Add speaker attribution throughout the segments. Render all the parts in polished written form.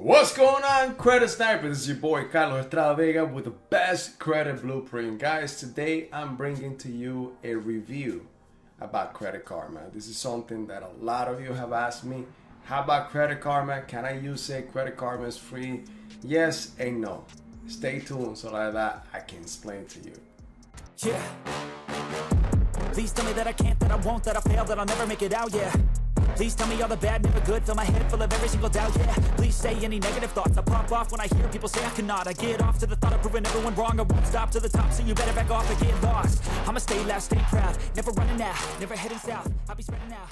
Speaker 1: What's going on, credit snipers? This is your boy Carlos Estrada Vega with the best credit blueprint. Guys, today I'm bringing to you a review about Credit Karma. This is something that a lot of you have asked me. How about Credit Karma? Can I use it? Credit Karma is free. Yes and no. Stay tuned so that I can explain to you.
Speaker 2: Yeah. Please tell me that I can't, that I won't, that I fail, that I'll never make it out, yeah. Please tell me all the bad, never good, fill my head full of every single doubt, yeah. Please say any negative thoughts, I pop off when I hear people say I cannot. I get off to the thought of proving everyone wrong, I won't stop to the top, so you better back off and get lost. I'ma stay loud, stay proud, never running out, never heading south, I'll be spreading out.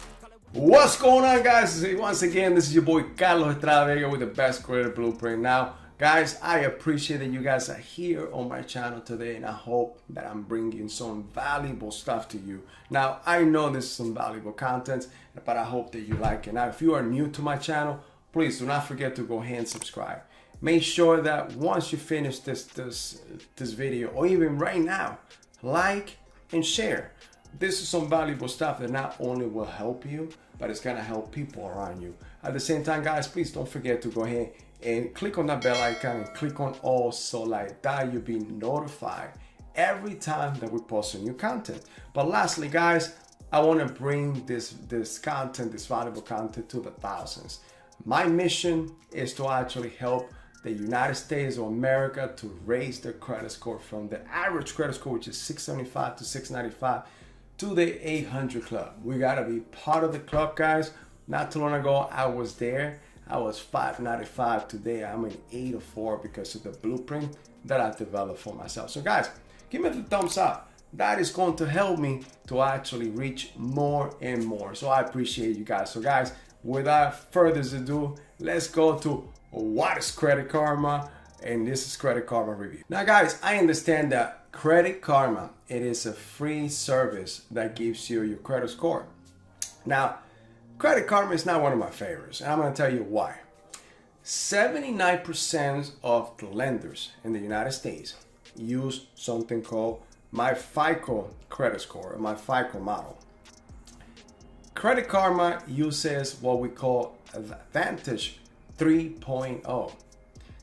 Speaker 1: What's going on, guys? Once again, this is your boy Carlos Estrada Vega with the best credit blueprint. Now, guys, I appreciate that you guys are here on my channel today, and I hope that I'm bringing some valuable stuff to you. Now, I know this is some valuable content, but I hope that you like it. Now, if you are new to my channel, please do not forget to go ahead and subscribe. Make sure that once you finish this video, or even right now, like and share. This is some valuable stuff that not only will help you, but it's gonna help people around you. At the same time, guys, please don't forget to go ahead and click on that bell icon and click on all, so like that you'll be notified every time that we post a new content. But lastly, guys, I want to bring this content, this valuable content, to the thousands. My mission is to actually help the United States of America to raise their credit score from the average credit score, which is 675 to 695, to the 800 club. We gotta be part of the club, guys. Not too long ago, I was there. I was 595. Today I'm in 804 because of the blueprint that I developed for myself. So guys, give me the thumbs up. That is going to help me to actually reach more and more. So I appreciate you guys. So guys, without further ado, let's go to what is Credit Karma, and this is Credit Karma review. Now guys, I understand that Credit Karma, it is a free service that gives you your credit score. Now, Credit Karma is not one of my favorites, and I'm going to tell you why. 79% of the lenders in the United States use something called my FICO credit score, or my FICO model. Credit Karma uses what we call Advantage 3.0.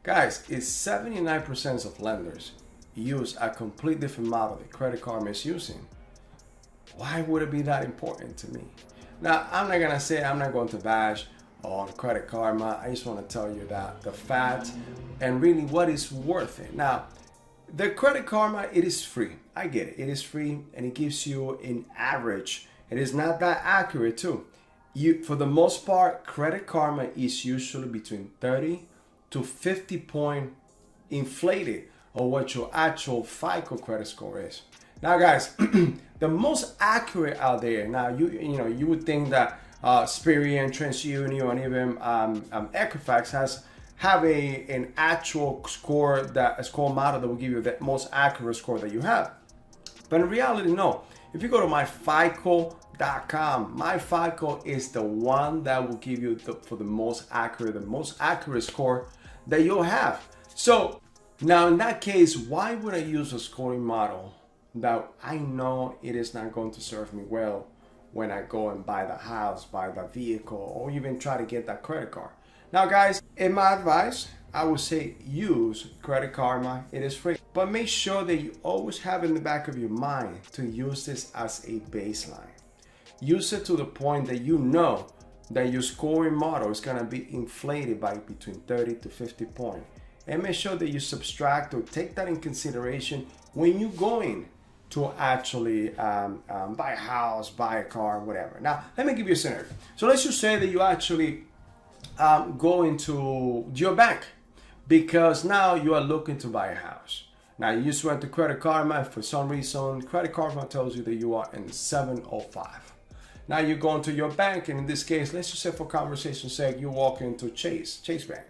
Speaker 1: Guys, it's 79% of lenders use a complete different model that Credit Karma is using. Why would it be that important to me? Now, I'm not going to bash on Credit Karma. I just want to tell you that the fact and really what is worth it. Now, the Credit Karma, it is free. I get it. It is free, and it gives you an average. It is not that accurate too. For the most part, Credit Karma is usually between 30 to 50 point inflated of what your actual FICO credit score is. Now guys, the most accurate out there, now you would think that Experian, TransUnion, and even Equifax have an actual score, that a score model that will give you the most accurate score that you have. But in reality, no. If you go to myfico.com, MyFICO is the one that will give you the most accurate score that you'll have. So now in that case, why would I use a scoring model that I know it is not going to serve me well when I go and buy the house, buy the vehicle, or even try to get that credit card? Now guys, in my advice, I would say use Credit Karma. It is free, but make sure that you always have in the back of your mind to use this as a baseline. Use it to the point that you know that your scoring model is going to be inflated by between 30 to 50 points. And make sure that you subtract or take that in consideration when you're going to actually buy a house, buy a car, whatever. Now, let me give you a scenario. So let's just say that you actually go into your bank because now you are looking to buy a house. Now, you just went to Credit Karma, and for some reason, Credit Karma tells you that you are in 705. Now, you go into your bank, and in this case, let's just say for conversation's sake, you walk into Chase Bank,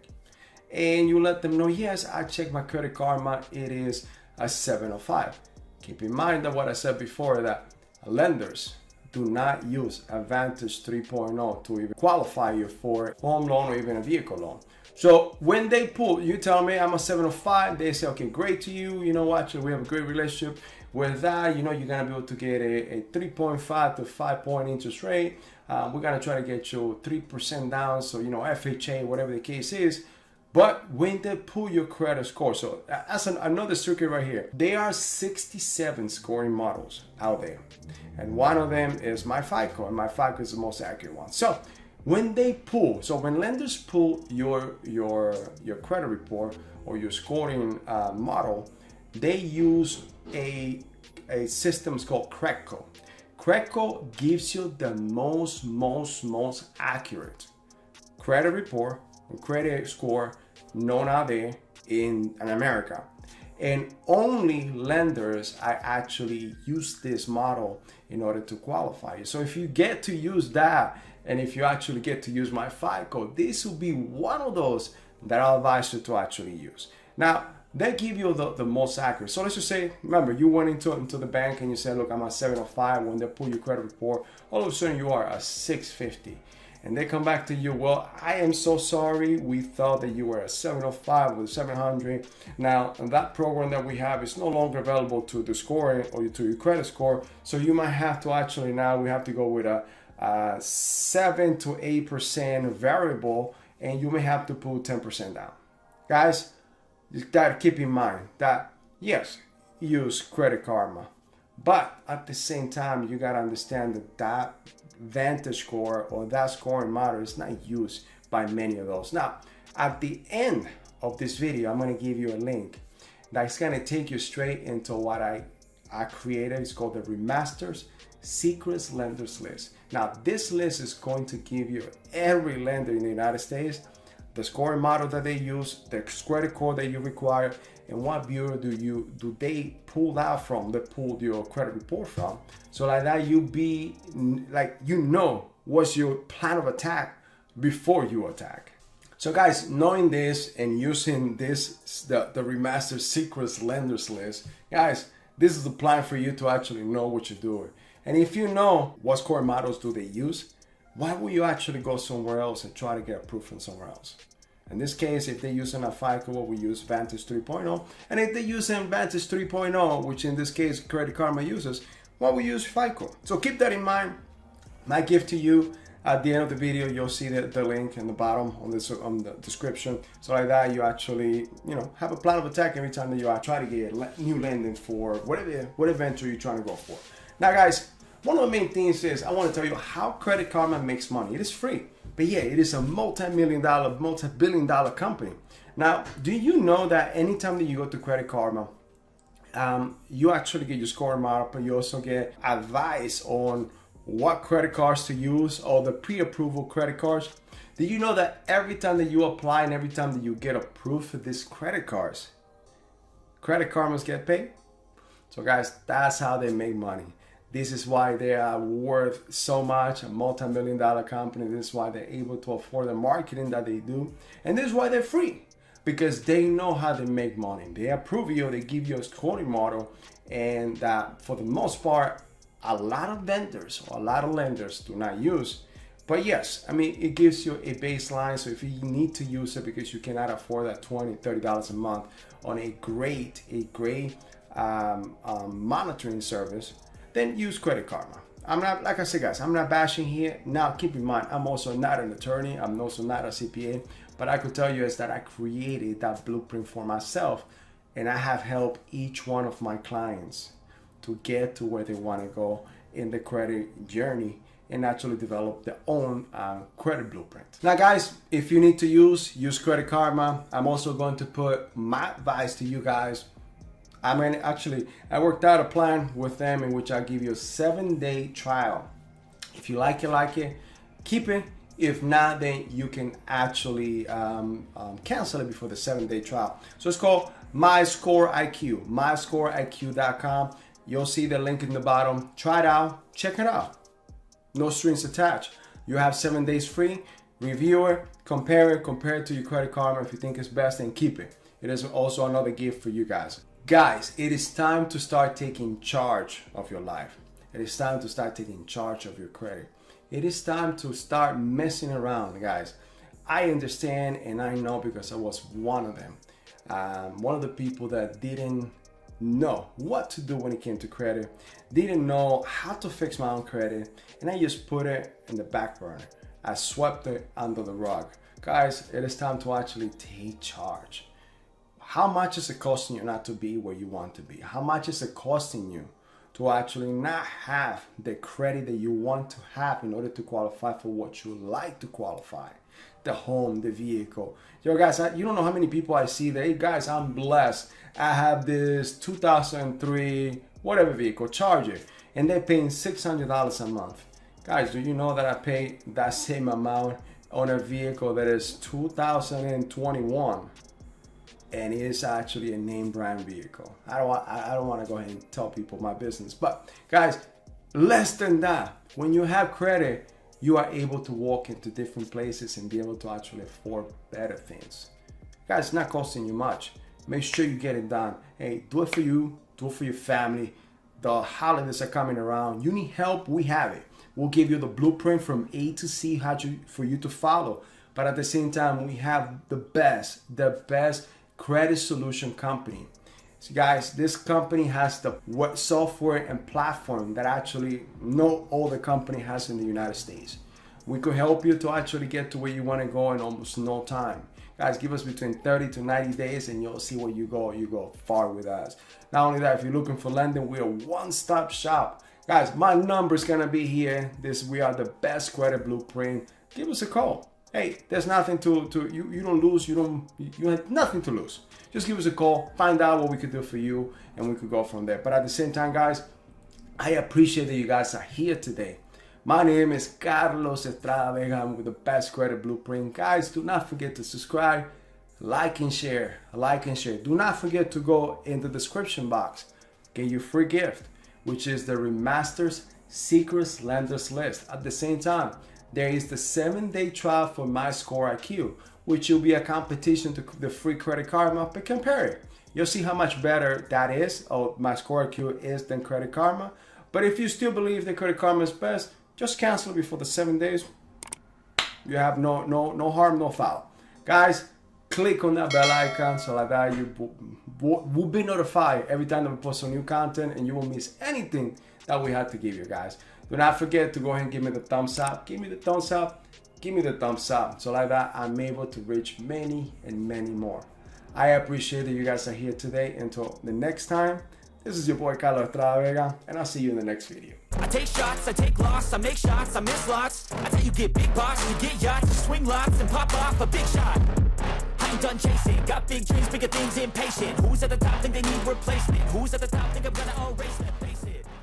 Speaker 1: and you let them know, yes, I checked my Credit Karma, it is a 705. Keep in mind that what I said before, that lenders do not use Advantage 3.0 to even qualify you for a home loan or even a vehicle loan. So when they pull, you tell me I'm a 705, they say, okay, great to you. You know what, we have a great relationship. With that, you're gonna be able to get a 3.5 to 5 point interest rate. We're gonna try to get you 3% down. So, FHA, whatever the case is, But when they pull your credit score, so that's another circuit right here. There are 67 scoring models out there. And one of them is my FICO, and my FICO is the most accurate one. So when they pull, so when lenders pull your credit report or your scoring model, they use a system called Credco. Credco gives you the most accurate credit report and credit score known out there in America. And only lenders are actually use this model in order to qualify. So if you get to use that, and if you actually get to use my FICO, this will be one of those that I'll advise you to actually use. Now, they give you the most accurate. So let's just say, remember, you went into the bank and you said, look, I'm a 705. When they pull your credit report, all of a sudden you are a 650. And they come back to you, well, I am so sorry. We thought that you were a 705 with 700. Now, that program that we have is no longer available to the scoring or to your credit score. So you might have to actually, now we have to go with a 7 to 8% variable, and you may have to put 10% down. Guys, you gotta keep in mind that, yes, use Credit Karma, but at the same time, you gotta understand that Vantage score or that scoring model is not used by many of those. Now, at the end of this video, I'm gonna give you a link that's gonna take you straight into what I created. It's called the Remasters Secrets Lenders List. Now, this list is going to give you every lender in the United States, the scoring model that they use, the credit score that you require, and what bureau do they pull out from, they pulled your credit report from. So like that, you be like, you know what's your plan of attack before you attack. So guys, knowing this and using this, the Remastered Secrets Lenders List, guys, this is the plan for you to actually know what you're doing. And if you know what scoring models do they use, why would you actually go somewhere else and try to get approved from somewhere else? In this case, if they're using a FICO, we use Vantage 3.0. And if they're using Vantage 3.0, which in this case Credit Karma uses, why we use FICO? So keep that in mind. My gift to you, at the end of the video, you'll see the link in the bottom on the description. So like that, you actually, have a plan of attack every time that you try to get new lending for whatever venture you're trying to go for. Now guys, one of the main things is I want to tell you how Credit Karma makes money. It is free, but yeah, it is a multi-billion dollar company. Now, do you know that anytime that you go to Credit Karma, you actually get your scoring model, but you also get advice on what credit cards to use or the pre-approval credit cards? Did you know that every time that you apply and every time that you get approved for these credit cards, Credit Karmas get paid? So guys, that's how they make money. This is why they are worth so much, a multi-million dollar company. This is why they're able to afford the marketing that they do. And this is why they're free, because they know how to make money. They approve you, they give you a scoring model, and for the most part, a lot of vendors or a lot of lenders do not use. But yes, I mean, it gives you a baseline. So if you need to use it because you cannot afford that $20, $30 a month on a great monitoring service, then use Credit Karma. I'm not, like I said guys, I'm not bashing here. Now keep in mind, I'm also not an attorney. I'm also not a CPA, but I could tell you is that I created that blueprint for myself, and I have helped each one of my clients to get to where they want to go in the credit journey and actually develop their own credit blueprint. Now guys, if you need to use Credit Karma. I'm also going to put my advice to you guys. I mean, actually, I worked out a plan with them in which I give you a 7-day trial. If you like it, keep it. If not, then you can actually cancel it before the 7-day trial. So it's called My Score IQ, myscoreiq.com. You'll see the link in the bottom. Try it out, check it out. No strings attached. You have 7 days free. Review it, compare it to your Credit Karma. If you think it's best, then keep it. It is also another gift for you guys. Guys, it is time to start taking charge of your life. It is time to start taking charge of your credit. It is time to start messing around, guys. I understand and I know because I was one of them. One of the people that didn't know what to do when it came to credit, didn't know how to fix my own credit, and I just put it in the back burner. I swept it under the rug. guys, it is time to actually take charge. How much is it costing you not to be where you want to be? How much is it costing you to actually not have the credit that you want to have in order to qualify for what you like to qualify? The home, the vehicle. Yo, guys, you don't know how many people I see that, hey, guys, I'm blessed. I have this 2003, whatever vehicle, Charger, and they're paying $600 a month. Guys, do you know that I pay that same amount on a vehicle that is 2021? And it is actually a name brand vehicle. I don't want to go ahead and tell people my business, but guys, less than that, when you have credit, you are able to walk into different places and be able to actually afford better things. Guys, it's not costing you much. Make sure you get it done. Hey, do it for you, do it for your family. The holidays are coming around. You need help, we have it. We'll give you the blueprint from A to C for you to follow. But at the same time, we have the best credit solution company. So guys, this company has the software and platform that actually no other company has in the United States. We could help you to actually get to where you want to go in almost no time. Guys, give us between 30 to 90 days and you'll see where you go far with us. Not only that, if you're looking for lending, we're a one-stop shop. Guys, my number is gonna be here. We are the best credit blueprint. Give us a call. Hey, there's nothing you don't lose, you have nothing to lose. Just give us a call, find out what we could do for you, and we could go from there. But at the same time, guys, I appreciate that you guys are here today. My name is Carlos Estrada Vega. I'm with the best credit blueprint. Guys, do not forget to subscribe, like and share. Do not forget to go in the description box, get your free gift, which is the Remasters Secrets Lenders List. At the same time, there is the 7-day trial for My Score IQ, which will be a competition to the free Credit Karma, but compare it. You'll see how much better that is, or My Score IQ is, than Credit Karma. But if you still believe that Credit Karma is best, just cancel it before the 7 days. You have no harm, no foul. Guys, click on that bell icon so like that you will be notified every time that we post some new content and you won't miss anything that we have to give you guys. Do not forget to go ahead and give me the thumbs up. Give me the thumbs up. Give me the thumbs up. So like that, I'm able to reach many and many more. I appreciate that you guys are here today. Until the next time, this is your boy Carlos Estrada Vega, and I'll see you in the next video.
Speaker 2: I take shots, I take loss, I make shots, I miss lots. I tell you get big box, you get yachts, you swing lots and pop off a big shot. I ain't done chasing, got big dreams, bigger things, impatient. Who's at the top think they need replacement? Who's at the top think I'm gonna erase them?